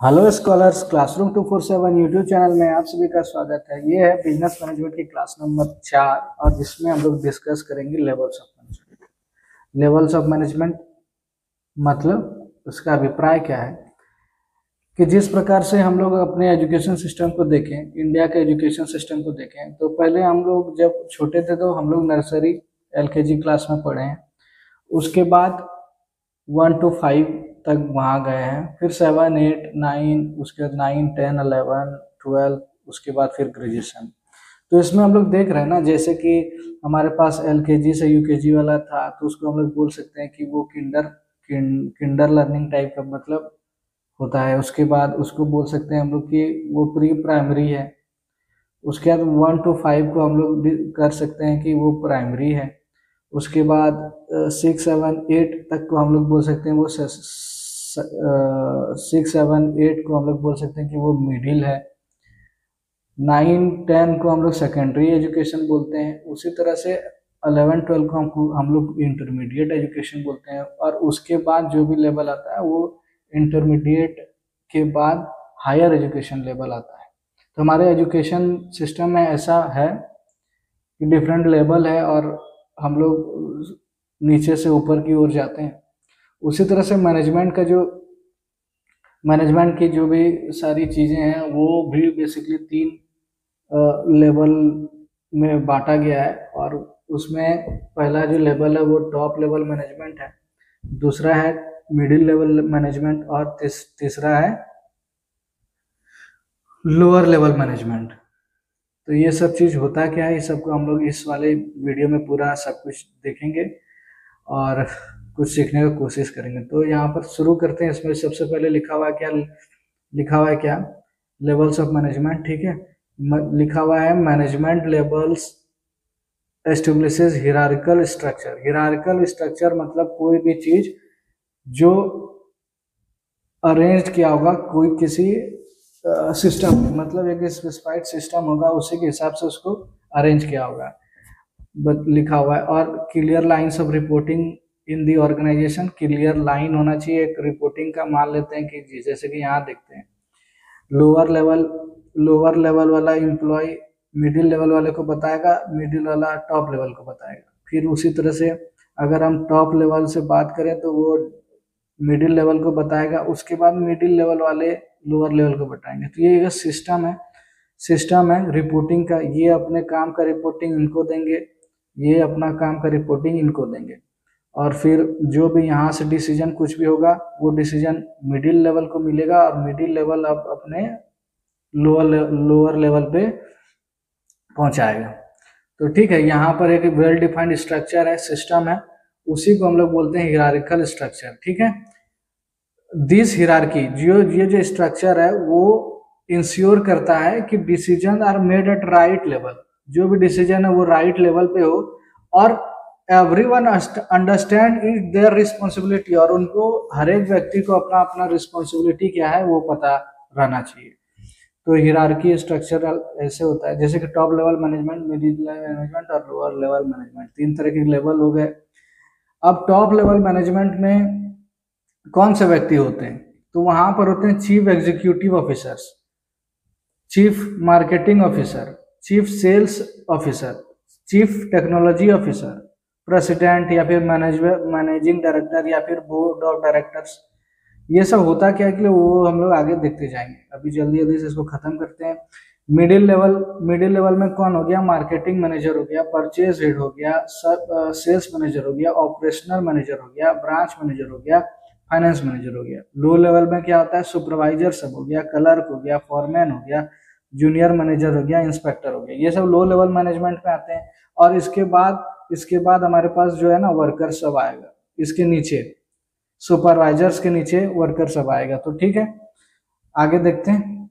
Hello scholars, classroom 247 YouTube channel में आप सभी का स्वागत है। ये है बिजनेस मैनेजमेंट की क्लास नंबर 4 और जिसमें हम लोग डिस्कस करेंगे levels of management. Levels of management मतलब उसका अभिप्राय क्या है कि जिस प्रकार से हम लोग अपने एजुकेशन सिस्टम को देखें, इंडिया के एजुकेशन सिस्टम को देखें, तो पहले हम लोग जब छोटे थे तो हम लोग नर्सरी LKG क्लास में पढ़े हैं। उसके बाद 1 to 5 तक वहाँ गए हैं, फिर 7, 8, 9, उसके बाद 9, 10, 11, 12, उसके बाद फिर ग्रेजुएशन। तो इसमें हम लोग देख रहे हैं ना, जैसे कि हमारे पास LKG से UKG वाला था तो उसको हम लोग बोल सकते हैं कि वो किंडर लर्निंग टाइप का मतलब होता है। उसके बाद उसको बोल सकते हैं हम लोग कि वो प्री प्राइमरी है। उसके बाद 1 to 5 को हम लोग कर सकते हैं कि वो प्राइमरी है। उसके बाद 6, 7, 8 तक को हम लोग बोल सकते हैं वो 6, 7, 8 को हम लोग बोल सकते हैं कि वो मिडिल है। 9, 10 को हम लोग सेकेंडरी एजुकेशन बोलते हैं। उसी तरह से 11, 12 को हम लोग इंटरमीडिएट एजुकेशन बोलते हैं। और उसके बाद जो भी लेवल आता है वो इंटरमीडिएट के बाद हायर एजुकेशन लेवल आता है। तो हमारे एजुकेशन सिस्टम में ऐसा है कि डिफरेंट लेवल है और हम लोग नीचे से ऊपर की ओर जाते हैं। उसी तरह से मैनेजमेंट की जो भी सारी चीज़ें हैं वो भी बेसिकली 3 लेवल में बांटा गया है। और उसमें पहला जो लेवल है वो टॉप लेवल मैनेजमेंट है, दूसरा है मिडिल लेवल मैनेजमेंट और तीसरा है लोअर लेवल मैनेजमेंट। तो ये सब चीज़ होता क्या है, ये सबको हम लोग इस वाले वीडियो में पूरा सब कुछ देखेंगे और कुछ सीखने का कोशिश करेंगे। तो यहाँ पर शुरू करते हैं। इसमें सबसे पहले लिखा हुआ है क्या, लेवल्स ऑफ मैनेजमेंट। ठीक है, लिखा हुआ है management levels establishes hierarchical structure. Hierarchical structure मतलब कोई भी चीज जो अरेंज किया होगा कोई किसी सिस्टम, मतलब एक स्पेसिफाइड सिस्टम होगा, उसी के हिसाब से उसको अरेंज किया होगा, लिखा हुआ है। और clear lines of reporting in the organisation, clear line होना चाहिए एक रिपोर्टिंग का। मान लेते हैं कि जैसे कि यहाँ देखते हैं लोअर लेवल वाला एम्प्लॉय मिडिल लेवल वाले को बताएगा, मिडिल वाला टॉप लेवल को बताएगा। फिर उसी तरह से अगर हम टॉप लेवल से बात करें तो वो मिडिल लेवल को बताएगा, उसके बाद मिडिल लेवल वाले लोअर लेवल को बताएंगे। तो ये एक सिस्टम है रिपोर्टिंग का। ये अपने काम का रिपोर्टिंग इनको देंगे, ये अपना काम का रिपोर्टिंग इनको देंगे। और फिर जो भी यहाँ से डिसीजन कुछ भी होगा वो डिसीजन मिडिल लेवल को मिलेगा और मिडिल लेवल अब अपने लोअर लेवल पे पहुंचाएगा। तो ठीक है, यहाँ पर एक वेल डिफाइंड स्ट्रक्चर है, सिस्टम है, उसी को हम लोग बोलते हैं हिरार्किकल स्ट्रक्चर। ठीक है, दिस हिरार्की ये जो स्ट्रक्चर है वो इंश्योर करता है कि decision are made at right level. जो भी डिसीजन है वो राइट लेवल पे हो और everyone understand it their responsibility, और उनको हर एक व्यक्ति को अपना अपना रिस्पॉन्सिबिलिटी क्या है वो पता रहना चाहिए। तो हिरार्की स्ट्रक्चर ऐसे होता है, जैसे कि top level management, middle level management और लोअर लेवल मैनेजमेंट, 3 तरह के लेवल हो गए। अब टॉप लेवल मैनेजमेंट में कौन से व्यक्ति होते हैं, तो वहां पर होते हैं chief executive officers, chief marketing officer, chief sales officer, chief technology officer, president या फिर मैनेजिंग डायरेक्टर या फिर बोर्ड ऑफ डायरेक्टर्स। ये सब होता क्या है कि वो हम लोग आगे देखते जाएंगे, अभी जल्दी से इसको खत्म करते हैं। मिडिल लेवल में कौन हो गया, मार्केटिंग मैनेजर हो गया, परचेज हेड हो गया, सेल्स मैनेजर हो गया, ऑपरेशनल मैनेजर हो गया, ब्रांच मैनेजर हो गया, फाइनेंस मैनेजर हो गया। लो लेवल में क्या होता है, सुपरवाइजर सब हो गया, क्लर्क हो गया, फॉरमैन हो गया, जूनियर मैनेजर हो गया, इंस्पेक्टर हो गया। ये सब लो लेवल मैनेजमेंट में आते हैं। और इसके बाद हमारे पास जो है ना वर्कर सब आएगा, इसके नीचे सुपरवाइजर्स के नीचे वर्कर सब आएगा। तो ठीक है, आगे देखते हैं।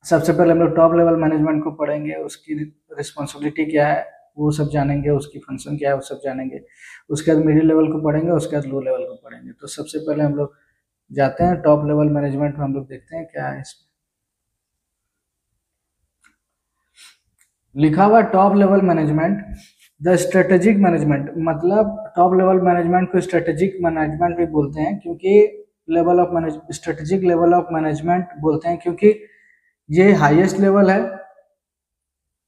सबसे पहले हम लोग टॉप लेवल मैनेजमेंट को पढ़ेंगे, उसकी रिस्पॉन्सिबिलिटी क्या है वो सब जानेंगे, उसकी फंक्शन क्या है वो सब जानेंगे। उसके बाद मिडिल लेवल को पढ़ेंगे, उसके बाद लो लेवल को पढ़ेंगे। तो सबसे पहले हम लोग जाते हैं टॉप लेवल मैनेजमेंट में, हम लोग देखते हैं क्या है इसमें लिखा हुआ। Top level management the strategic management, मतलब टॉप लेवल मैनेजमेंट को स्ट्रेटेजिक मैनेजमेंट भी बोलते हैं, क्योंकि level of manage strategic level of management बोलते हैं, क्योंकि ये हाईएस्ट लेवल है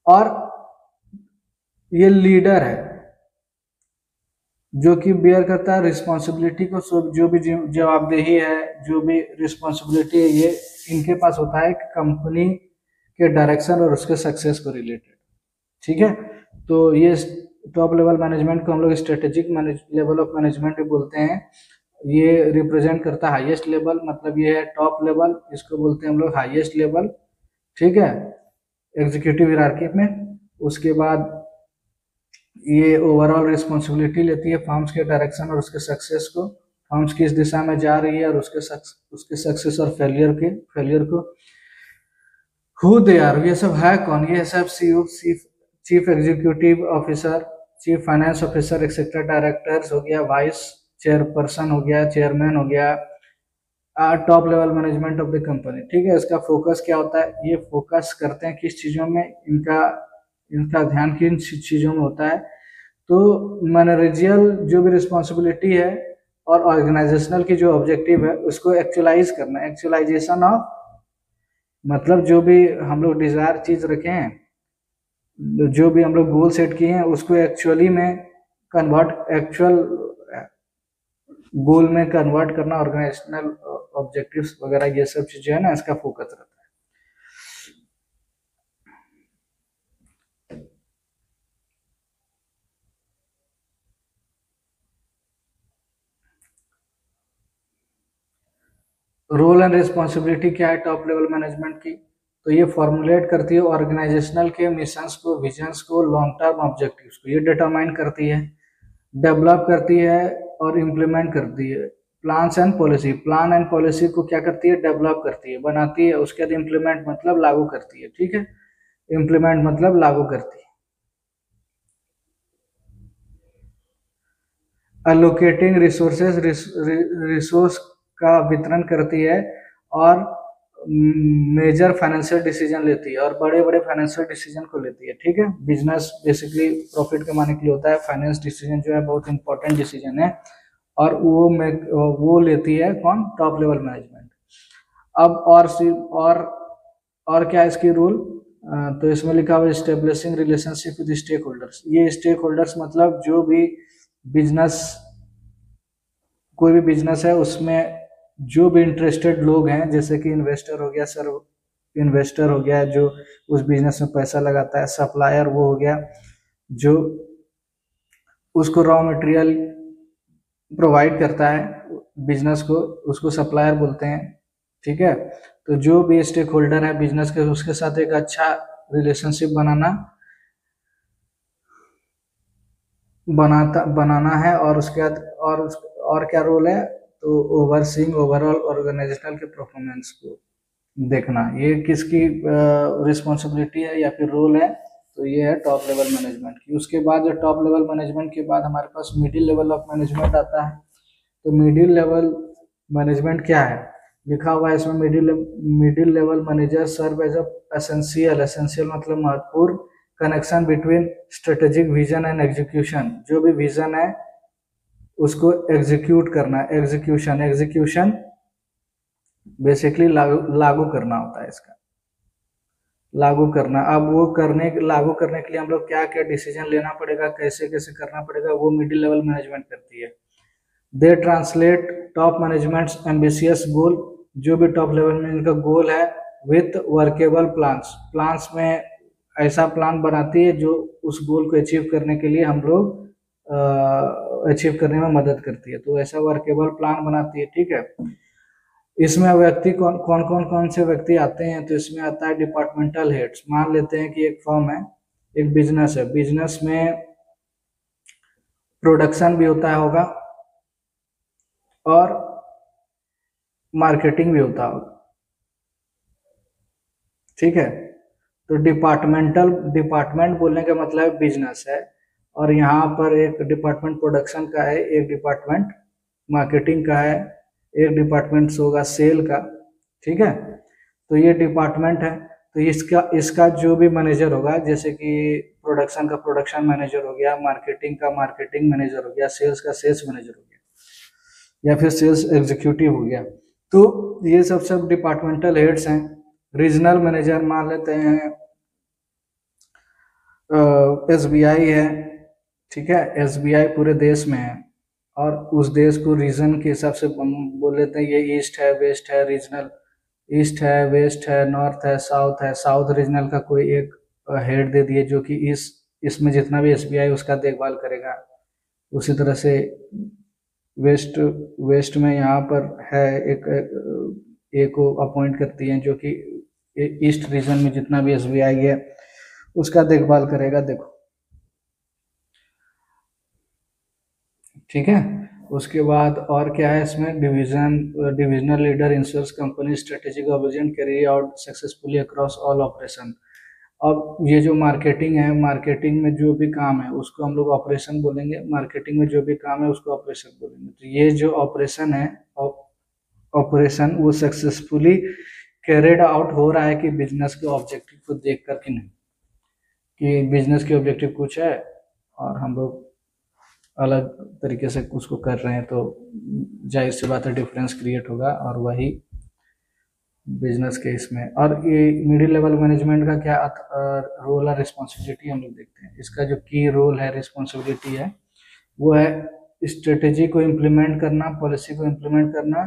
और ये लीडर है जो कि बेयर करता है रिस्पॉन्सिबिलिटी को। जो भी जवाबदेही है, जो भी रिस्पॉन्सिबिलिटी है, ये इनके पास होता है कंपनी के डायरेक्शन और उसके सक्सेस को रिलेटेड। ठीक है, तो ये टॉप लेवल मैनेजमेंट को हम लोग स्ट्रेटेजिक लेवल ऑफ मैनेजमेंट भी बोलते हैं। ये रिप्रेजेंट करता है हाईएस्ट लेवल, मतलब ये है टॉप लेवल, इसको बोलते हैं हम लोग हाईएस्ट लेवल। ठीक है, एग्जीक्यूटिव हिरार्की में। उसके बाद ये ओवरऑल रिस्पॉन्सिबिलिटी लेती है फर्म्स के डायरेक्शन और उसके सक्सेस को, फर्म्स किस दिशा में जा रही है और उसके सक्सेस और फेलियर को। हु दे आर, ये सब है कौन, ये सब CEO, chief executive officer, chief finance officer etcetera, directors हो गया, वाइस चेयरपर्सन हो गया, चेयरमैन हो गया, top level management of the company. ठीक है, इसका फोकस क्या होता है, ये फोकस करते हैं किस चीजों में, इनका ध्यान किन चीजों में होता है। तो मैनेजरियल जो भी रिस्पॉन्सिबिलिटी है और ऑर्गेनाइजेशनल की जो ऑब्जेक्टिव है उसको एक्चुअलाइज करना, एक्चुअलाइजेशन ऑफ, मतलब जो भी हम लोग डिजायर चीज रखे हैं, जो भी हम लोग गोल सेट किए हैं उसको एक्चुअली में कन्वर्ट, एक्चुअल गोल में कन्वर्ट करना, ऑर्गेनाइजेशनल ऑब्जेक्टिव्स वगैरह, ये सब चीजें है ना, इसका फोकस रहता है। रोल एंड रिस्पॉन्सिबिलिटी क्या है टॉप लेवल मैनेजमेंट की, तो ये फॉर्मुलेट करती है ऑर्गेनाइजेशनल के मिशंस को, विजन्स को, लॉन्ग टर्म ऑब्जेक्टिव्स को, ये डिटरमाइन करती है, डेवलप करती है और इम्प्लीमेंट करती है। Plans and policy, plan and policy को क्या करती है, डेवलप करती है, बनाती है, उसके बाद इम्प्लीमेंट मतलब लागू करती है। ठीक है, इम्प्लीमेंट मतलब लागू करती है। अलोकेटिंग रिसोर्सेज, रिसोर्स का वितरण करती है और मेजर फाइनेंशियल डिसीजन लेती है और बड़े बड़े फाइनेंशियल डिसीजन को लेती है। ठीक है, बिजनेस बेसिकली प्रॉफिट कमाने के लिए होता है, फाइनेंस डिसीजन जो है बहुत इंपॉर्टेंट डिसीजन है और वो लेती है कौन, टॉप लेवल मैनेजमेंट। अब और क्या है इसकी रूल, तो इसमें लिखा हुआ establishing relationship with stakeholders. ये स्टेक होल्डर्स मतलब जो भी बिजनेस, कोई भी बिजनेस है उसमें जो भी इंटरेस्टेड लोग हैं, जैसे कि इन्वेस्टर हो गया, सर इन्वेस्टर हो गया जो उस बिजनेस में पैसा लगाता है, सप्लायर वो हो गया जो उसको रॉ मटेरियल प्रोवाइड करता है बिजनेस को, उसको सप्लायर बोलते हैं। ठीक है, तो जो भी स्टेक होल्डर है बिजनेस के, उसके साथ एक अच्छा रिलेशनशिप बनाना है और उसके बाद और क्या रोल है, तो ओवरसीइंग ओवरऑल ऑर्गेनाइजेशनल के परफॉर्मेंस को देखना, ये किसकी रिस्पॉन्सिबिलिटी है या फिर रोल है, तो ये है टॉप लेवल मैनेजमेंट की। उसके बाद जो टॉप लेवल मैनेजमेंट के बाद हमारे पास मिडिल लेवल ऑफ मैनेजमेंट आता है। तो मिडिल लेवल मैनेजमेंट क्या है, लिखा हुआ है इसमें, middle level manager serve as essential मतलब महत्वपूर्ण, connection between strategic vision and execution, जो भी विजन है उसको एग्जीक्यूट करना, एग्जीक्यूशन बेसिकली लागू करना होता है इसका, लागू करना। अब वो लागू करने के लिए हम लोग क्या क्या डिसीजन लेना पड़ेगा, कैसे कैसे करना पड़ेगा, वो मिडिल लेवल मैनेजमेंट करती है। दे ट्रांसलेट टॉप मैनेजमेंट्स एम्बिशियस गोल, जो भी टॉप लेवल में इनका गोल है, विथ वर्केबल प्लान्स में ऐसा प्लान बनाती है जो उस गोल को अचीव करने के लिए हम लोग अचीव करने में मदद करती है, तो ऐसा वर्केबल प्लान बनाती है। ठीक है, इसमें व्यक्ति कौन से व्यक्ति आते हैं, तो इसमें आता है डिपार्टमेंटल हेड्स। मान लेते हैं कि एक फर्म है, एक बिजनेस है, बिजनेस में प्रोडक्शन भी होता होगा और मार्केटिंग भी होता होगा। ठीक है, तो डिपार्टमेंट बोलने का मतलब बिजनेस है, और यहाँ पर एक डिपार्टमेंट प्रोडक्शन का है, एक डिपार्टमेंट मार्केटिंग का है, एक डिपार्टमेंट होगा सेल का। ठीक है, तो ये डिपार्टमेंट है, तो इसका जो भी मैनेजर होगा, जैसे कि प्रोडक्शन का प्रोडक्शन मैनेजर हो गया, मार्केटिंग का मार्केटिंग मैनेजर हो गया, सेल्स का सेल्स मैनेजर हो गया, या फिर सेल्स एग्जीक्यूटिव हो गया। तो ये सब डिपार्टमेंटल हेड्स हैं। रीजनल मैनेजर मान लेते हैं SBI है, ठीक है, SBI पूरे देश में है और उस देश को रीजन के हिसाब से बोल लेते हैं, ये ईस्ट है, वेस्ट है, रीजनल ईस्ट है, वेस्ट है, नॉर्थ है, साउथ है। साउथ रीजनल का कोई एक हेड दे दिए जो कि इसमें जितना भी SBI उसका देखभाल करेगा। उसी तरह से वेस्ट में यहाँ पर है एक को अपॉइंट करती है जो कि ईस्ट रीजन में जितना भी SBI है उसका देखभाल करेगा। देखो ठीक है। उसके बाद और क्या है इसमें, divisional leader ensures company strategic object carry out successfully across all operation. अब ये जो मार्केटिंग है, मार्केटिंग में जो भी काम है उसको हम लोग ऑपरेशन बोलेंगे, मार्केटिंग में जो भी काम है उसको ऑपरेशन बोलेंगे। तो ये जो ऑपरेशन है, ऑपरेशन वो सक्सेसफुली कैरिड आउट हो रहा है कि बिजनेस के ऑब्जेक्टिव को देख कर कि नहीं, कि बिजनेस के ऑब्जेक्टिव कुछ है और हम लोग अलग तरीके से उसको कर रहे हैं, तो जाहिर सी बात है डिफरेंस क्रिएट होगा और वही बिजनेस के इसमें। और ये मिडिल लेवल मैनेजमेंट का क्या रोल है, रिस्पॉन्सिबिलिटी हम लोग देखते हैं। इसका जो की रोल है, रिस्पॉन्सिबिलिटी है, वो है स्ट्रेटेजी को इम्प्लीमेंट करना, पॉलिसी को इम्प्लीमेंट करना,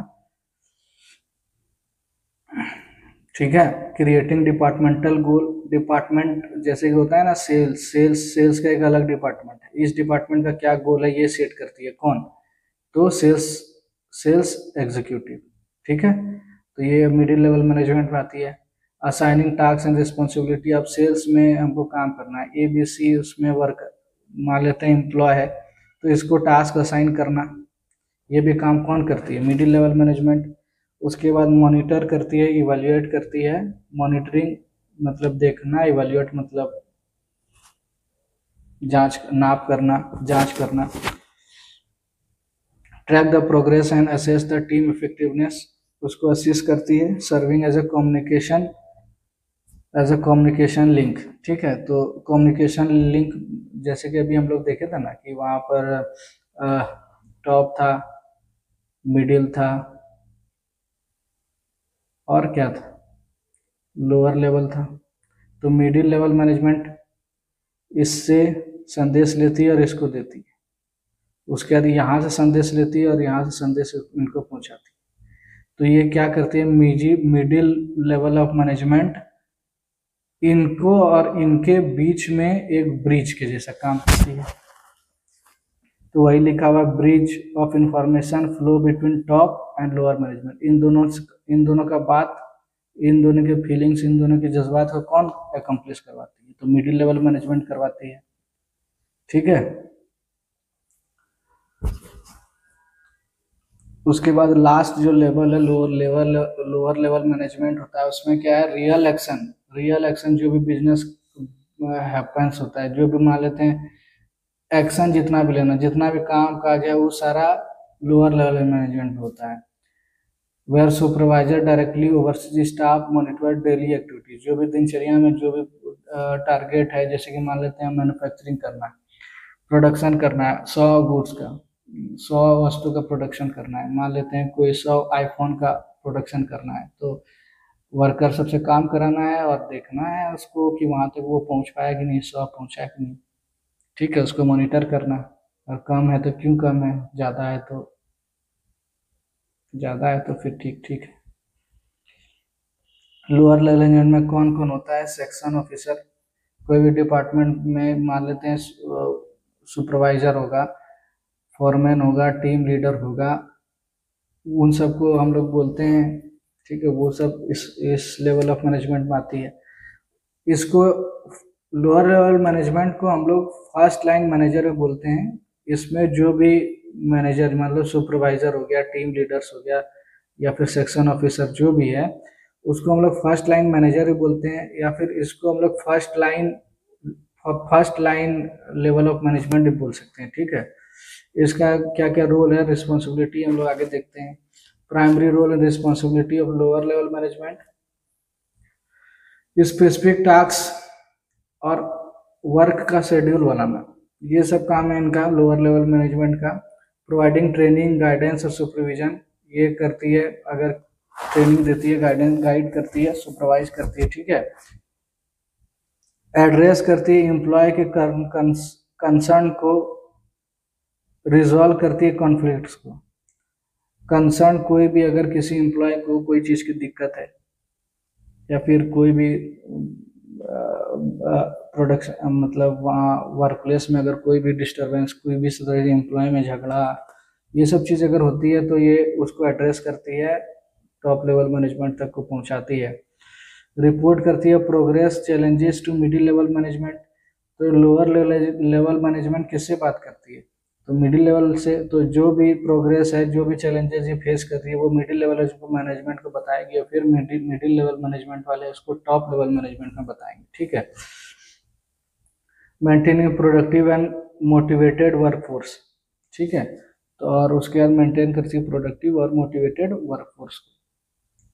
ठीक है, क्रिएटिंग डिपार्टमेंटल गोल। डिपार्टमेंट जैसे कि होता है ना, सेल्स का एक अलग डिपार्टमेंट है, इस डिपार्टमेंट का क्या गोल है ये सेट करती है कौन, तो सेल्स एग्जीक्यूटिव, ठीक है। तो ये मिडिल लेवल मैनेजमेंट में आती है। असाइनिंग टास्क एंड रिस्पॉन्सिबिलिटी, अब सेल्स में हमको काम करना है, ABC उसमें वर्क मान लेते हैं एम्प्लॉय है, तो इसको टास्क असाइन करना, ये भी काम कौन करती है, मिडिल लेवल मैनेजमेंट। उसके बाद मॉनिटर करती है, इवेल्युएट करती है। मॉनिटरिंग मतलब देखना, इवेल्युएट मतलब नाप करना, जांच करना। Track the progress and assess the team effectiveness, उसको असिस्ट करती है। Serving as a communication link, ठीक है। तो कम्युनिकेशन लिंक जैसे कि अभी हम लोग देखे थे ना कि वहाँ पर टॉप था, मिडिल था और क्या था, लोअर लेवल था। तो मिडिल लेवल मैनेजमेंट इससे संदेश लेती है और इसको देती है, उसके बाद यहाँ से संदेश लेती है और यहाँ से संदेश इनको पहुँचाती है। तो ये क्या करती है, मिडिल लेवल ऑफ मैनेजमेंट इनको और इनके बीच में एक ब्रिज के जैसा काम करती है। तो वही लिखा हुआ, bridge of information flow between top and lower management. इन दोनों का बात, इन दोनों के फीलिंग्स, इन दोनों के जज्बात को कौन अकम्प्लिश करवाती है, तो मिडिल लेवल मैनेजमेंट करवाती है, ठीक है। उसके बाद लास्ट जो लेवल है, लोअर लेवल मैनेजमेंट होता है, उसमें क्या है, रियल एक्शन जो भी बिजनेस हैपेंस होता है, जो भी मान लेते हैं एक्शन जितना भी लेना, जितना भी काम काज है वो सारा लोअर लेवल मैनेजमेंट होता है। Where supervisor directly oversees staff monitor daily activities, जो भी दिनचर्या में जो भी टारगेट है, जैसे कि मान लेते हैं मैन्युफैक्चरिंग करना है, प्रोडक्शन करना है 100 गुड्स का, 100 वस्तु का प्रोडक्शन करना है, मान लेते हैं कोई 100 आईफोन का प्रोडक्शन करना है, तो वर्कर सबसे काम कराना है और देखना है उसको कि वहाँ तक वो पहुँच पाया कि नहीं, 100 पहुँचा कि नहीं, ठीक है, उसको मॉनिटर करना। और कम है तो क्यों कम है, ज़्यादा है तो फिर ठीक ठीक है। लोअर लेवल में कौन कौन होता है, सेक्शन ऑफिसर, कोई भी डिपार्टमेंट में मान लेते हैं सुपरवाइजर होगा, फॉरमैन होगा, टीम लीडर होगा, उन सबको हम लोग बोलते हैं, ठीक है, वो सब इस लेवल ऑफ मैनेजमेंट में आती है। इसको लोअर लेवल मैनेजमेंट को हम लोग फर्स्ट लाइन मैनेजर बोलते हैं। इसमें जो भी मैनेजर मतलब सुपरवाइजर हो गया, टीम लीडर्स हो गया या फिर सेक्शन ऑफिसर जो भी है, उसको हम लोग फर्स्ट लाइन मैनेजर भी बोलते हैं, या फिर इसको हम लोग first line level of management भी बोल सकते हैं, ठीक है। इसका क्या क्या रोल है, रिस्पॉन्सिबिलिटी हम लोग आगे देखते हैं। Primary role and responsibility of lower level management, specific task और वर्क का शेड्यूल बनाना, ये सब काम है इनका लोअर लेवल मैनेजमेंट का। प्रोवाइडिंग ट्रेनिंग, गाइडेंस और सुपरविजन, ये करती है, अगर ट्रेनिंग देती है, गाइड करती है, सुपरवाइज करती है, ठीक है। एड्रेस करती है एम्प्लॉय के कंसर्न को, रिजॉल्व करती है कॉन्फ्लिक्ट्स को। कंसर्न, कोई भी अगर किसी एम्प्लॉय को कोई चीज़ की दिक्कत है या फिर कोई भी प्रोडक्शन मतलब वहाँ वर्क प्लेस में अगर कोई भी डिस्टर्बेंस, कोई भी एम्प्लॉय में झगड़ा, ये सब चीज़ अगर होती है तो ये उसको एड्रेस करती है, टॉप लेवल मैनेजमेंट तक को पहुँचाती है। रिपोर्ट करती है progress challenges to middle level management. तो लोअर लेवल मैनेजमेंट किससे बात करती है? तो मिडिल लेवल से। तो जो भी प्रोग्रेस है, जो भी चैलेंजेस ये फेस कर रही है, वो मिडिल लेवल मैनेजमेंट को बताएगी और फिर मिडिल लेवल मैनेजमेंट वाले उसको टॉप लेवल मैनेजमेंट में बताएंगे, ठीक है। Maintaining productive and motivated workforce, ठीक है। तो और उसके बाद मेंटेन करती है प्रोडक्टिव और मोटिवेटेड वर्कफोर्स को,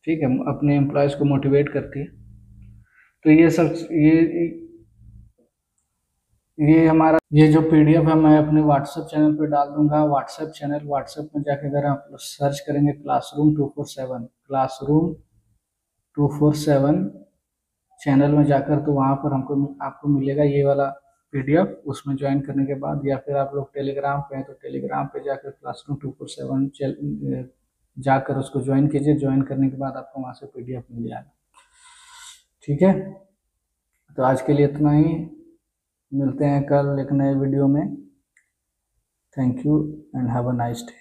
ठीक है, अपने एम्प्लॉयज को मोटिवेट करती है। तो ये सब ये हमारा ये जो पीडीएफ है मैं अपने व्हाट्सएप चैनल पे डाल दूंगा। व्हाट्सएप में जाके अगर आप सर्च करेंगे क्लासरूम 247 चैनल में जाकर, तो वहाँ पर आपको मिलेगा ये वाला पीडीएफ। उसमें ज्वाइन करने के बाद, या फिर आप लोग टेलीग्राम पे हैं तो टेलीग्राम पे जाकर क्लासरूम 247 जाकर उसको ज्वाइन कीजिए। ज्वाइन करने के बाद आपको वहाँ से पीडीएफ मिल जाएगा, ठीक है। तो आज के लिए इतना ही, मिलते हैं कल एक नए वीडियो में। Thank you and have a nice day.